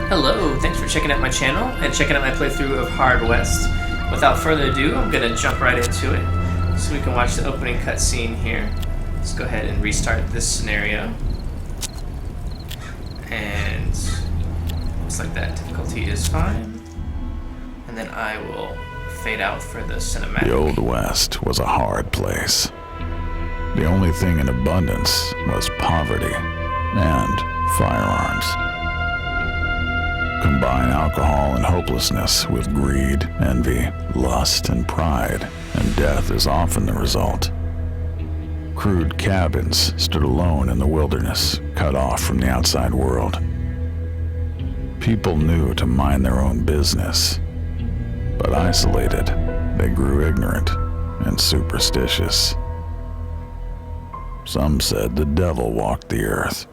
Hello, thanks for checking out my channel and checking out my playthrough of Hard West. Without further ado, I'm going to jump right into it so we can watch the opening cutscene here. Let's go ahead and restart this scenario. And looks like that difficulty is fine. And then I will fade out for the cinematic. The Old West was a hard place. The only thing in abundance was poverty and firearms. Combine alcohol and hopelessness with greed, envy, lust, and pride, and death is often the result. Crude cabins stood alone in the wilderness, cut off from the outside world. People knew to mind their own business, but isolated, they grew ignorant and superstitious. Some said the devil walked the earth.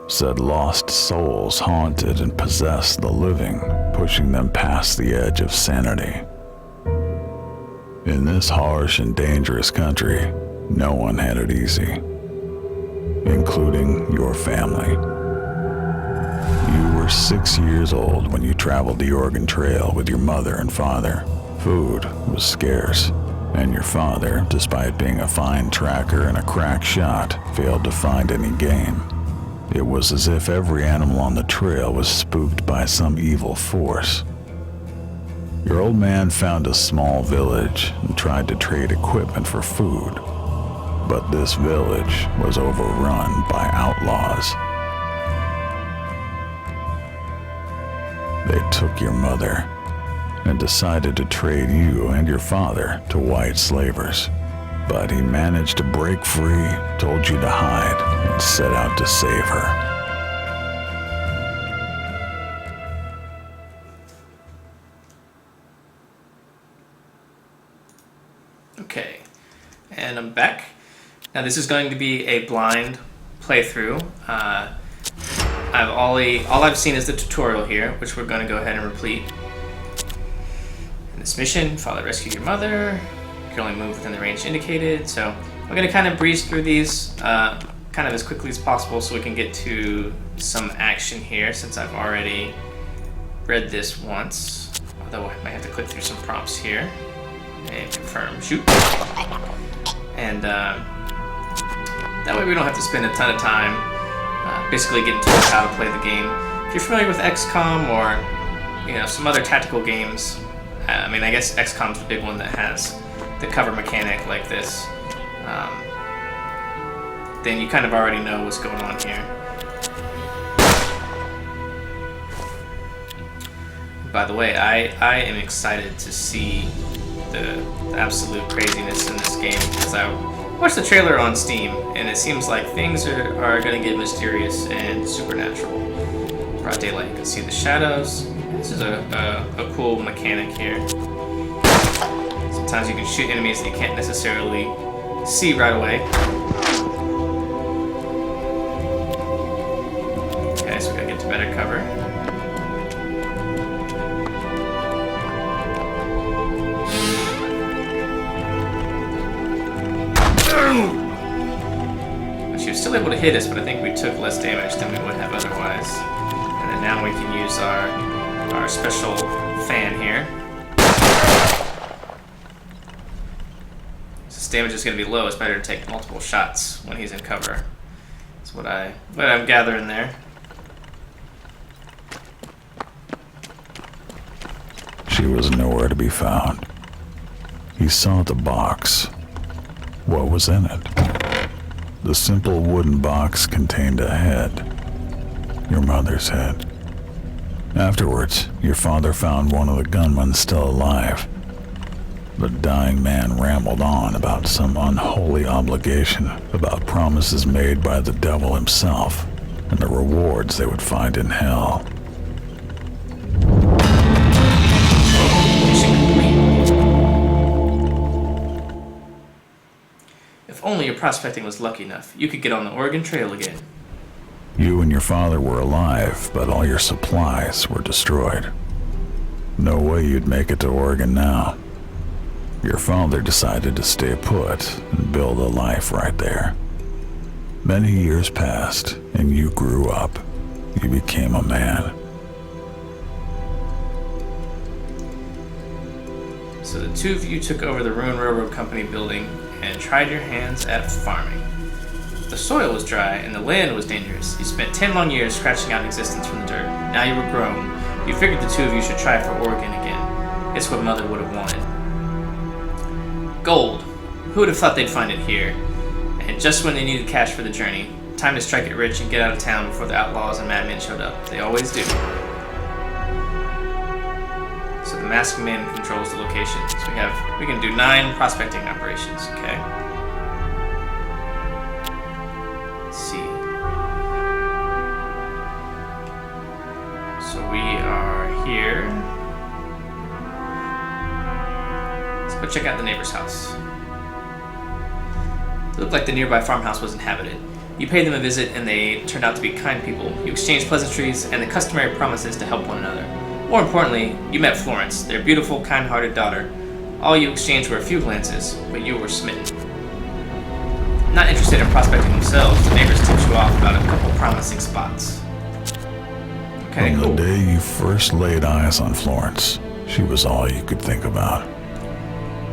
Said lost souls haunted and possessed the living, pushing them past the edge of sanity. In this harsh and dangerous country, no one had it easy, including your family. You were 6 years old when you traveled the Oregon Trail with your mother and father. Food was scarce, and your father, despite being a fine tracker and a crack shot, failed to find any game. It was as if every animal on the trail was spooked by some evil force. Your old man found a small village and tried to trade equipment for food, but this village was overrun by outlaws. They took your mother and decided to trade you and your father to white slavers. But he managed to break free, told you to hide, and set out to save her. Okay, and I'm back. Now this is going to be a blind playthrough. All I've seen is the tutorial here, which we're going to go ahead and repeat. In this mission, father rescue your mother. You can only move within the range indicated. So we're going to kind of breeze through these kind of as quickly as possible so we can get to some action here, since I've already read this once. Although I might have to click through some prompts here and confirm shoot. And that way we don't have to spend a ton of time basically getting told how to play the game. If you're familiar with XCOM or some other tactical games, I guess XCOM's the big one that has the cover mechanic like this, then you kind of already know what's going on here. By the way, I am excited to see the absolute craziness in this game, because I watched the trailer on Steam and it seems like things are going to get mysterious and supernatural. Broad daylight, you can see the shadows. This is a cool mechanic here. Sometimes you can shoot enemies that you can't necessarily see right away. Okay, so we gotta get to better cover. She was still able to hit us, but I think we took less damage than we would have otherwise. And then now we can use our special fan here. Damage is going to be low, it's better to take multiple shots when he's in cover. That's what I'm gathering there. She was nowhere to be found. He saw the box. What was in it? The simple wooden box contained a head. Your mother's head. Afterwards, your father found one of the gunmen still alive. The dying man rambled on about some unholy obligation, about promises made by the devil himself, and the rewards they would find in hell. If only your prospecting was lucky enough, you could get on the Oregon Trail again. You and your father were alive, but all your supplies were destroyed. No way you'd make it to Oregon now. Your father decided to stay put and build a life right there. Many years passed, and you grew up. You became a man. So the two of you took over the ruined railroad company building and tried your hands at farming. The soil was dry and the land was dangerous. You spent 10 long years scratching out existence from the dirt. Now you were grown. You figured the two of you should try for Oregon again. It's what Mother would have wanted. Gold. Who would have thought they'd find it here? And just when they needed cash for the journey. Time to strike it rich and get out of town before the outlaws and madmen showed up. They always do. So the masked man controls the location. So we can do 9 prospecting operations, okay? Let's see. So we are here. Let's go check out the neighbor's house. It looked like the nearby farmhouse was inhabited. You paid them a visit and they turned out to be kind people. You exchanged pleasantries and the customary promises to help one another. More importantly, you met Florence, their beautiful, kind-hearted daughter. All you exchanged were a few glances, but you were smitten. Not interested in prospecting themselves, the neighbors tipped you off about a couple promising spots. Okay, From cool. the day you first laid eyes on Florence, she was all you could think about.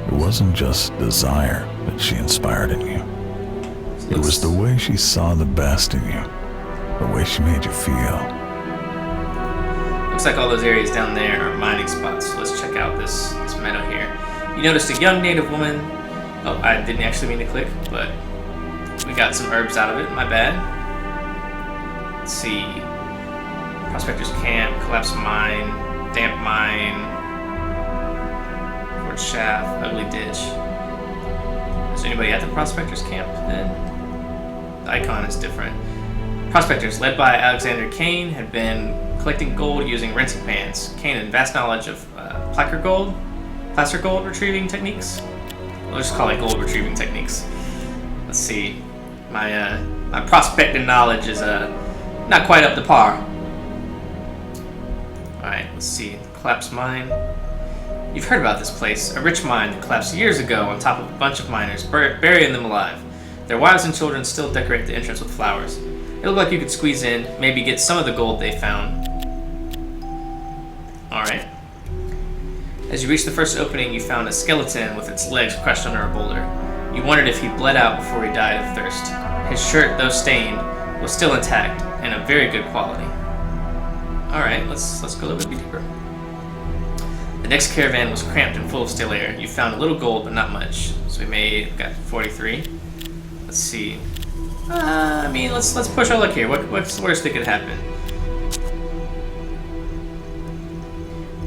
It wasn't just desire that she inspired in you. It was the way she saw the best in you, the way she made you feel. Looks like all those areas down there are mining spots. So let's check out this meadow here. You noticed a young native woman. Oh, I didn't actually mean to click, but we got some herbs out of it. My bad. Let's see. Prospector's camp, collapsed mine, damp mine, fort shaft, ugly ditch. Is there anybody at the prospector's camp then? The icon is different. Prospectors, led by Alexander Kane, had been collecting gold using rinsing pans. Kane had vast knowledge of placer gold retrieving techniques. We'll just call it gold retrieving techniques. Let's see. My prospecting knowledge is not quite up to par. Alright, let's see. Collapsed mine. You've heard about this place. A rich mine that collapsed years ago on top of a bunch of miners, burying them alive. Their wives and children still decorate the entrance with flowers. It looked like you could squeeze in, maybe get some of the gold they found. Alright. As you reached the first opening, you found a skeleton with its legs crushed under a boulder. You wondered if he bled out before he died of thirst. His shirt, though stained, was still intact and of very good quality. Alright, let's go a little bit deeper. The next caravan was cramped and full of stale air. You found a little gold, but not much. So we got 43. Let's see. Let's push our luck here. What's the worst that could happen?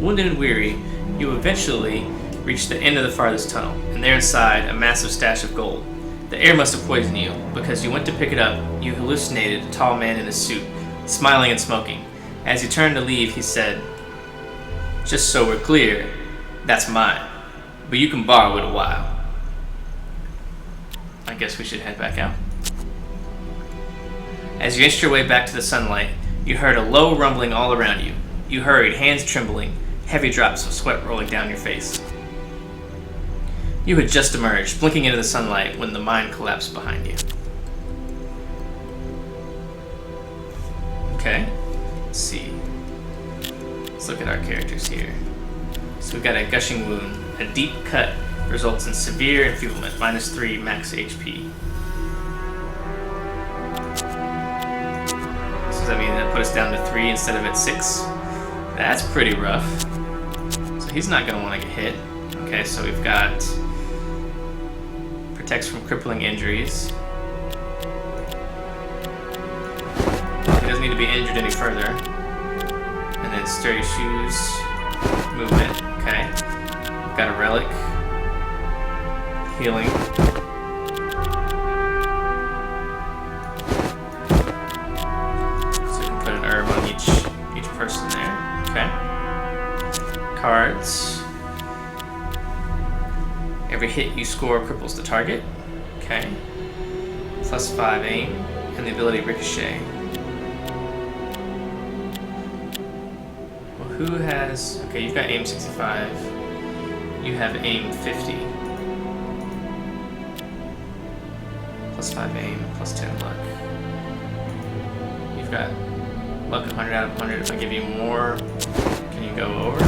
Wounded and weary, you eventually reached the end of the farthest tunnel, and there inside, a massive stash of gold. The air must have poisoned you, because you went to pick it up, you hallucinated a tall man in a suit, smiling and smoking. As you turned to leave, he said, "Just so we're clear, that's mine, but you can borrow it a while." I guess we should head back out. As you inched your way back to the sunlight, you heard a low rumbling all around you. You hurried, hands trembling, heavy drops of sweat rolling down your face. You had just emerged, blinking into the sunlight, when the mine collapsed behind you. Okay, let's see. Let's look at our characters here. So we've got a gushing wound. A deep cut results in severe enfeeblement, -3 max HP. So does that mean that put us down to 3 instead of at 6? That's pretty rough. So he's not going to want to get hit. Okay, so we've got protects from crippling injuries. He doesn't need to be injured any further. And then sturdy shoes, movement. Okay, we've got a relic, healing. So we can put an herb on each person there. Okay. Cards. Every hit you score cripples the target. Okay. +5 aim and the ability ricochet. Well, who has? Okay, you've got aim 65. You have aim 50. +5 aim, +10 luck. You've got luck 100 out of 100. If I give you more, can you go over?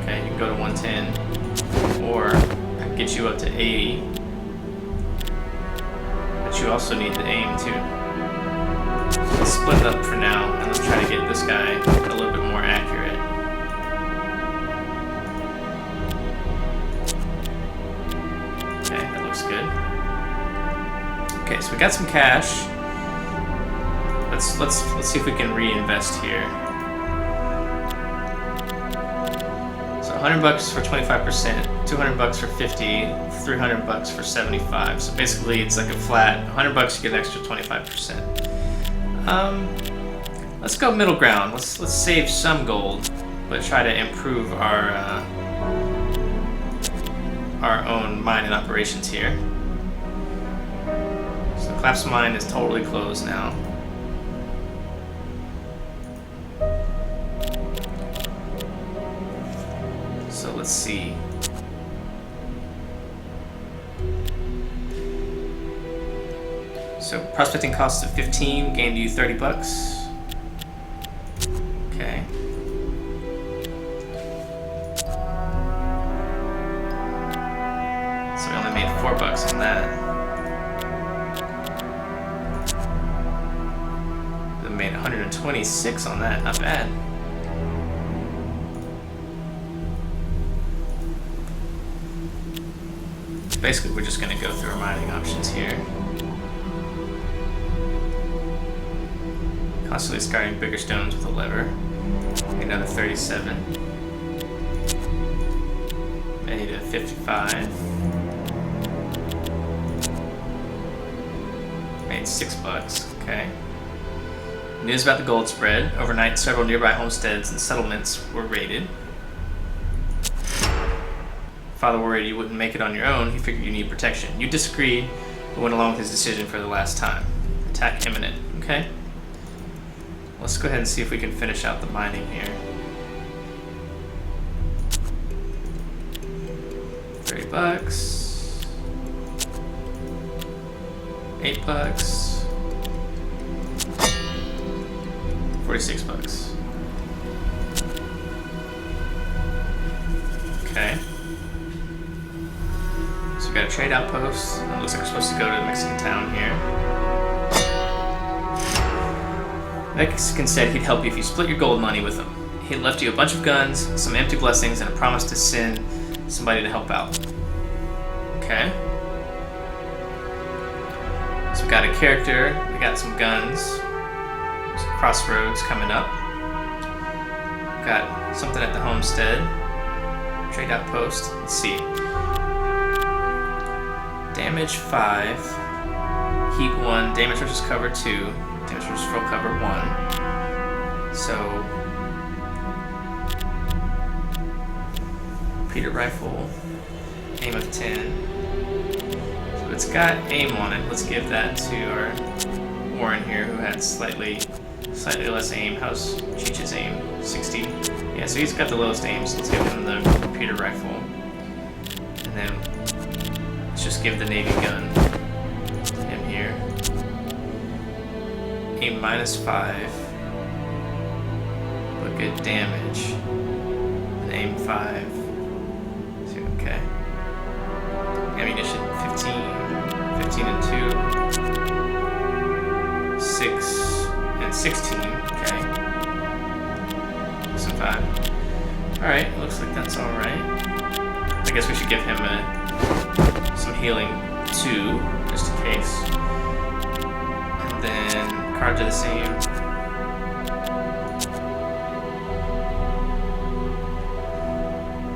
Okay, you can go to 110. Or I can get you up to 80. But you also need to aim too. Let's split it up for now, and let's try to get this guy a little bit more accurate. Okay, that looks good. Okay, so we got some cash. Let's see if we can reinvest here. So $100 for 25%, $200 for 50, $300 for 75. So basically, it's like a flat $100. You get an extra 25%. Let's go middle ground. Let's save some gold, but try to improve our own mining operations here. So the collapse mine is totally closed now. So let's see. So prospecting costs of 15 gained you $30. Okay. So we only made $4 on that. We made 126 on that. Not bad. Basically, we're just going to go through our mining options here. Constantly discarding bigger stones with a lever. Another 37. Made a 55. Made $6. Okay. News about the gold spread. Overnight, several nearby homesteads and settlements were raided. Father worried you wouldn't make it on your own. He figured you need protection. You disagreed, but went along with his decision for the last time. Attack imminent. Okay. Let's go ahead and see if we can finish out the mining here. $30. $8. $46. Okay. So we got a trade outpost. It looks like we're supposed to go to the Mexican town here. Mexican said he'd help you if you split your gold money with him. He left you a bunch of guns, some empty blessings, and a promise to send somebody to help out. Okay. So we got a character, we got some guns, some crossroads coming up. Got something at the homestead. Trade outpost. Let's see. Damage 5. Heat 1. Damage versus cover 2. Damage versus full cover 1. So, repeater rifle, aim of 10. So it's got aim on it. Let's give that to our Warren here, who had slightly less aim. How's Cheech's aim? 60. Yeah, so he's got the lowest aim. So let's give him the repeater rifle, and then let's just give the Navy gun to him here. Aim -5, but good damage. And aim 5. So, okay. Ammunition 15 and 2, 6 and 16. Okay. 6 and 5. All right. Looks like that's all right. I guess we should give him some healing 2, just in case. And then cards are the same.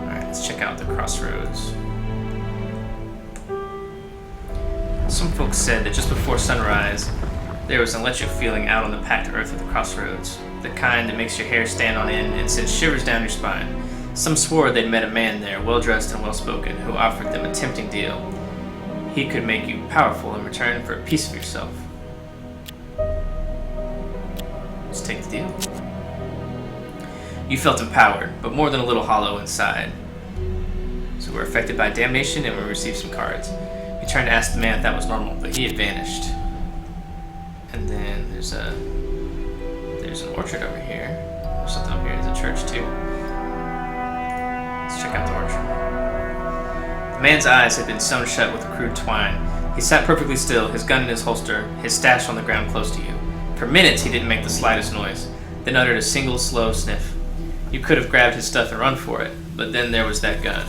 Alright, let's check out the crossroads. Some folks said that just before sunrise, there was an electric feeling out on the packed earth of the crossroads. The kind that makes your hair stand on end and sends shivers down your spine. Some swore they'd met a man there, well-dressed and well-spoken, who offered them a tempting deal. He could make you powerful in return for a piece of yourself. Let's take the deal. You felt empowered, but more than a little hollow inside. So we're affected by damnation and we received some cards. We tried to ask the man if that was normal, but he had vanished. And then there's an orchard over here. There's something over here. There's a church too. Let's check out the orchard. The man's eyes had been sewn shut with crude twine. He sat perfectly still, his gun in his holster, his stash on the ground close to you. For minutes he didn't make the slightest noise, then uttered a single slow sniff. You could have grabbed his stuff and run for it, but then there was that gun.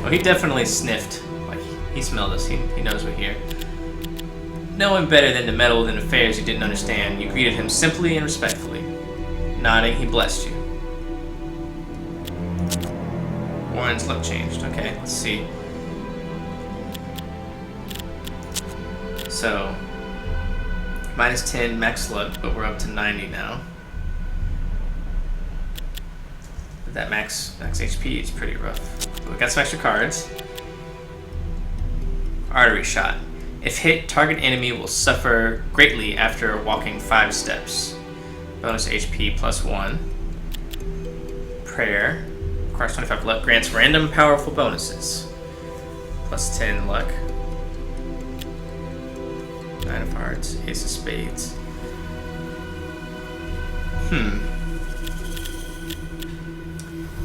Well, he definitely sniffed. Like, he smelled us, he knows we're here. No one better than to meddle in affairs you didn't understand. You greeted him simply and respectfully. Nodding, he blessed you. Warren's look changed. Okay, let's see. So, minus 10 max luck, but we're up to 90 now. But that max HP is pretty rough. But we got some extra cards. Artery shot. If hit, target enemy will suffer greatly after walking 5 steps. Bonus HP plus 1. Prayer. Requires 25 luck. Grants random powerful bonuses. Plus 10 luck. 9 of hearts. Ace of spades.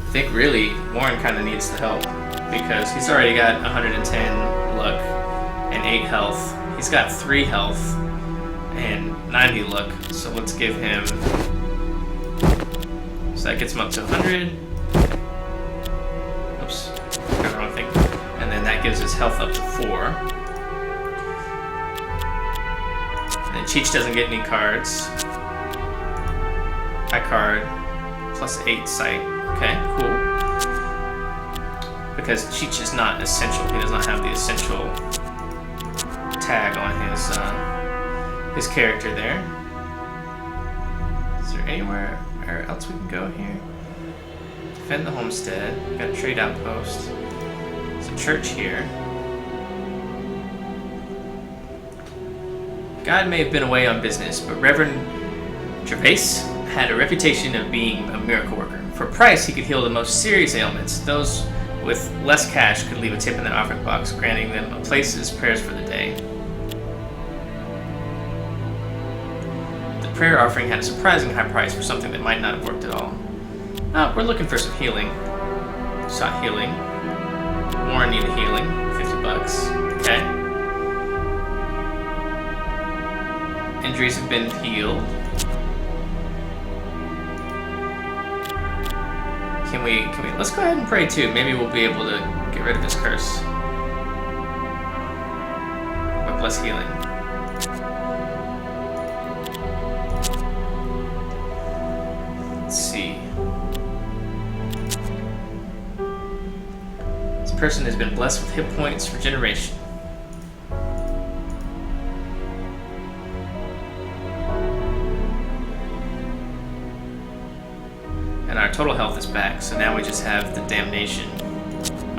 I think really Warren kind of needs the help because he's already got 110 luck and 8 health. He's got 3 health and 90 luck, so let's give him... So that gets him up to 100. Oops, got the wrong thing. And then that gives his health up to 4. And then Cheech doesn't get any cards. High card, plus 8 sight. Okay, cool. Because Cheech is not essential. He does not have the essential tag on his character there. Is there anywhere else we can go here? Defend the homestead. We've got a trade outpost. There's a church here. God may have been away on business, but Reverend Gervais had a reputation of being a miracle worker. For a price, he could heal the most serious ailments. Those with less cash could leave a tip in their offering box, granting them a place as prayers for the day. The prayer offering had a surprisingly high price for something that might not have worked at all. Oh, we're looking for some healing. Sought healing. Warren needed healing. 50 bucks. Okay. Injuries have been healed. Can we, let's go ahead and pray too. Maybe we'll be able to get rid of this curse. With less healing. Let's see. This person has been blessed with hit points regeneration. And our total health is back, so now we just have the damnation.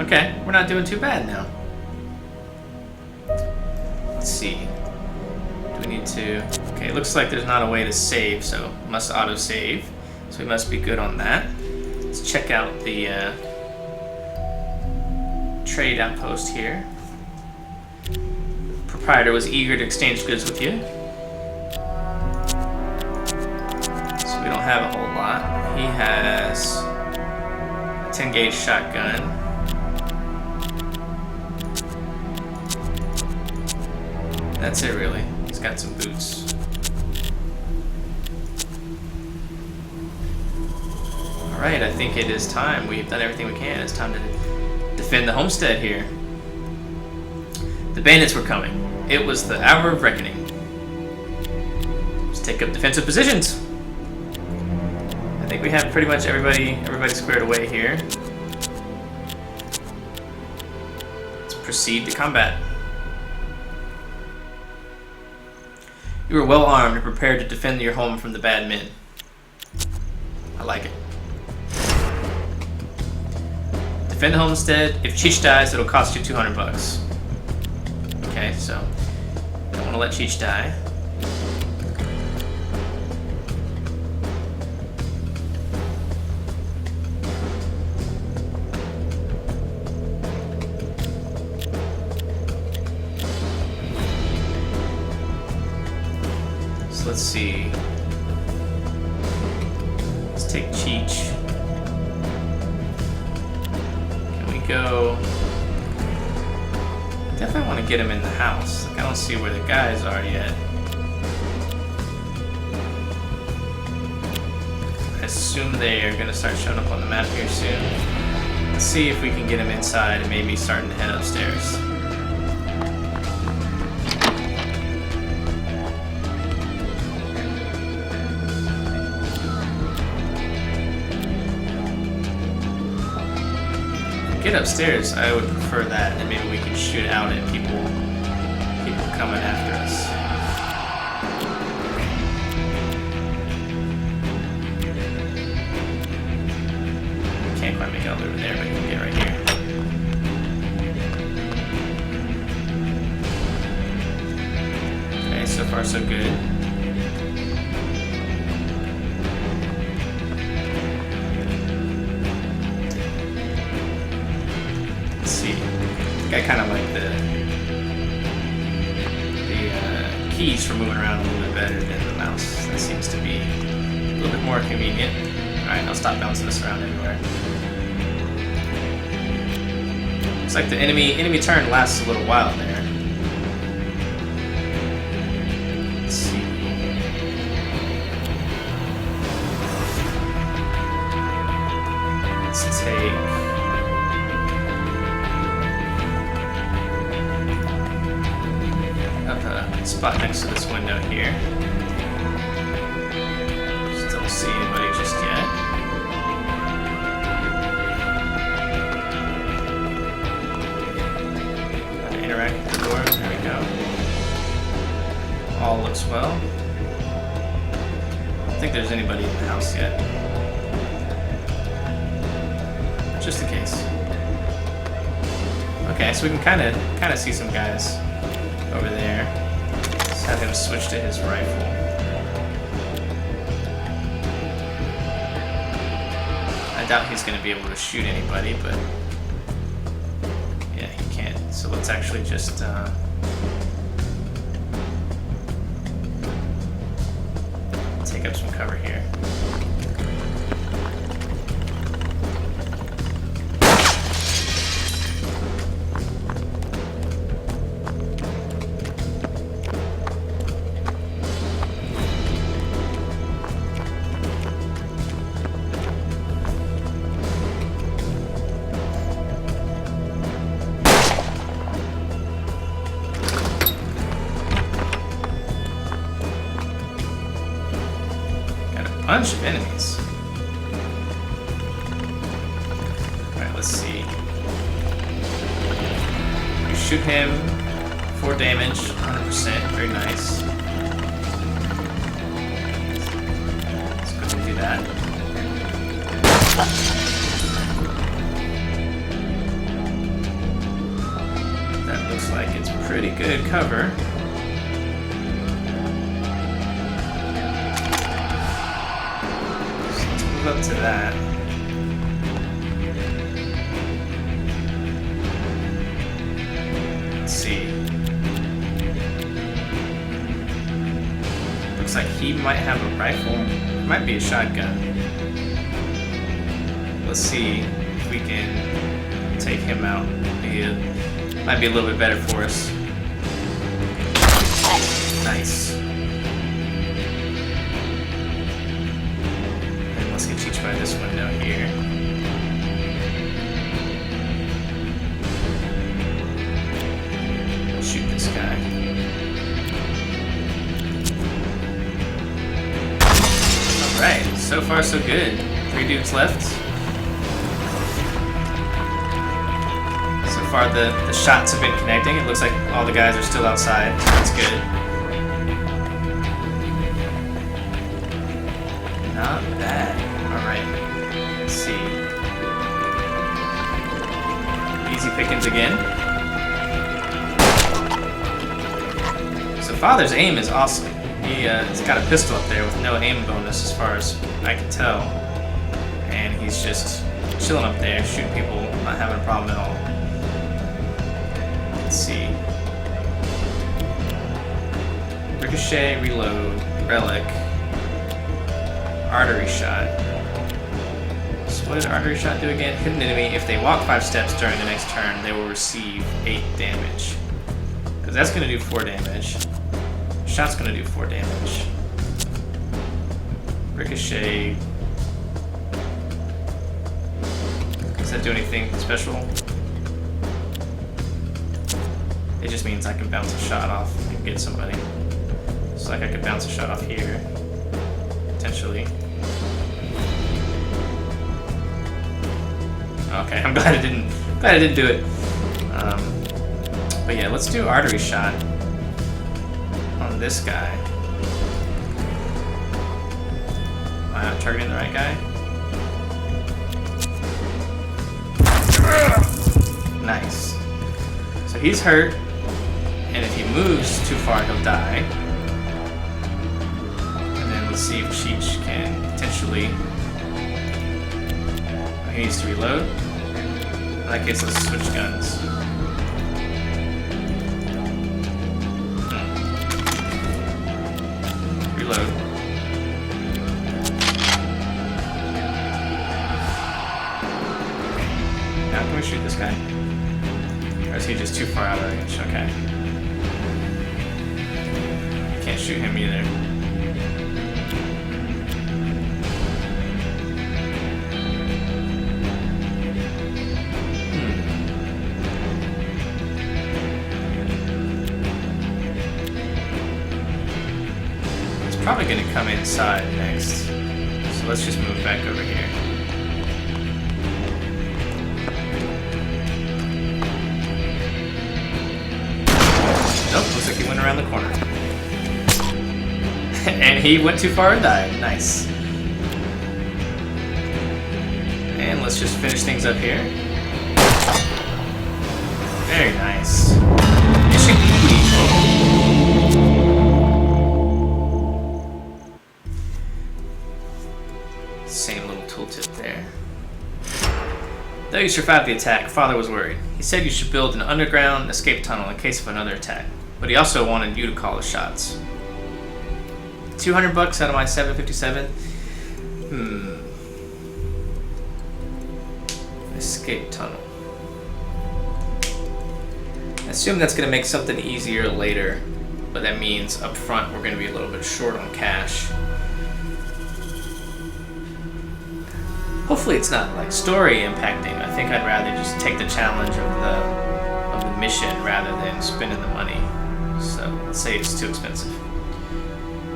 Okay, we're not doing too bad now. Let's see. Do we need to... Okay, it looks like there's not a way to save, so must auto-save. So we must be good on that. Let's check out the trade outpost here. Proprietor was eager to exchange goods with you. So we don't have a whole lot. He has a 10 gauge shotgun. That's it really. He's got some boots. Alright, I think it is time. We've done everything we can. It's time to defend the homestead here. The bandits were coming. It was the hour of reckoning. Let's take up defensive positions. I think we have pretty much everybody squared away here. Let's proceed to combat. You are well armed and prepared to defend your home from the bad men. I like it. Defend the homestead. If Cheech dies, it'll cost you 200 bucks. Okay, so don't want to let Cheech die. Let's see. Let's take Cheech. Can we go? Definitely want to get him in the house. Like, I don't see where the guys are yet. I assume they are going to start showing up on the map here soon. Let's see if we can get him inside and maybe starting to head upstairs. Get upstairs, I would prefer that, and maybe we can shoot out at people coming after us. Can't quite make it all over there, but you can get right here. Okay, so far so good. I kind of like the keys for moving around a little bit better than the mouse. That seems to be a little bit more convenient. Alright, I'll stop bouncing this around everywhere. Looks like the enemy turn lasts a little while there. Let's see. Let's take... spot next to this window here. Still don't see anybody just yet. Gotta interact with the door. There we go. All looks well. I don't think there's anybody in the house yet. Just in case. Okay, so we can kind of see some guys over there. Have him switch to his rifle. I doubt he's going to be able to shoot anybody, but yeah, he can't. So let's actually just take up some cover here. Bunch of enemies. Alright, let's see. We shoot him, 4 damage, 100%, very nice. Let's go ahead and do that. That looks like it's pretty good cover. Up to that. Let's see. Looks like he might have a rifle. Might be a shotgun. Let's see if we can take him out. He might be a little bit better for us. Nice. Let's get each by this window here. We'll shoot this guy. Alright, so far so good. 3 dudes left. So far the shots have been connecting. It looks like all the guys are still outside, so that's good. Not bad. Alright, let's see. Easy pickings again. So Father's aim is awesome. He's got a pistol up there with no aim bonus as far as I can tell. And he's just chilling up there, shooting people, not having a problem at all. Let's see. Ricochet, reload, relic. Artery shot. So what did artery shot do again? Hidden enemy. If they walk 5 steps during the next turn, they will receive 8 damage. that's gonna do 4 damage. Shot's gonna do 4 damage. Ricochet. Does that do anything special? It just means I can bounce a shot off and get somebody. So like I could bounce a shot off here, potentially. Okay, I'm glad I didn't do it. But yeah, let's do artery shot on this guy. Am I not targeting the right guy? Nice. So he's hurt, and if he moves too far, he'll die. And then let's see if Cheech can potentially... He needs to reload. In that case, let's switch guns. Reload. Now can we shoot this guy? Or is he just too far out of range? Okay. Can't shoot him either. Probably gonna come inside next. So let's just move back over here. Nope, looks like he went around the corner. And he went too far and died. Nice. And let's just finish things up here. Very nice. Mission complete. Same little tooltip there. Though you survived the attack, Father was worried. He said you should build an underground escape tunnel in case of another attack, but he also wanted you to call the shots. $200 out of my 757. Escape tunnel. I assume that's going to make something easier later, but that means up front we're going to be a little bit short on cash. Hopefully it's not like story impacting. I think I'd rather just take the challenge of the mission rather than spending the money. So let's say it's too expensive.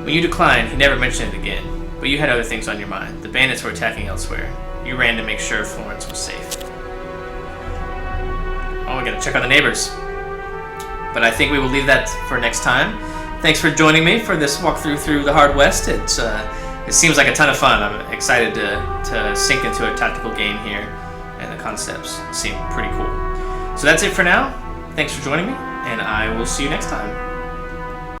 When you declined, he never mentioned it again, but you had other things on your mind. The bandits were attacking elsewhere. You ran to make sure Florence was safe. Oh, we gotta check on the neighbors. But I think we will leave that for next time. Thanks for joining me for this walkthrough through the Hard West. It seems like a ton of fun. I'm excited to sink into a tactical game here, and the concepts seem pretty cool. So that's it for now. Thanks for joining me, and I will see you next time.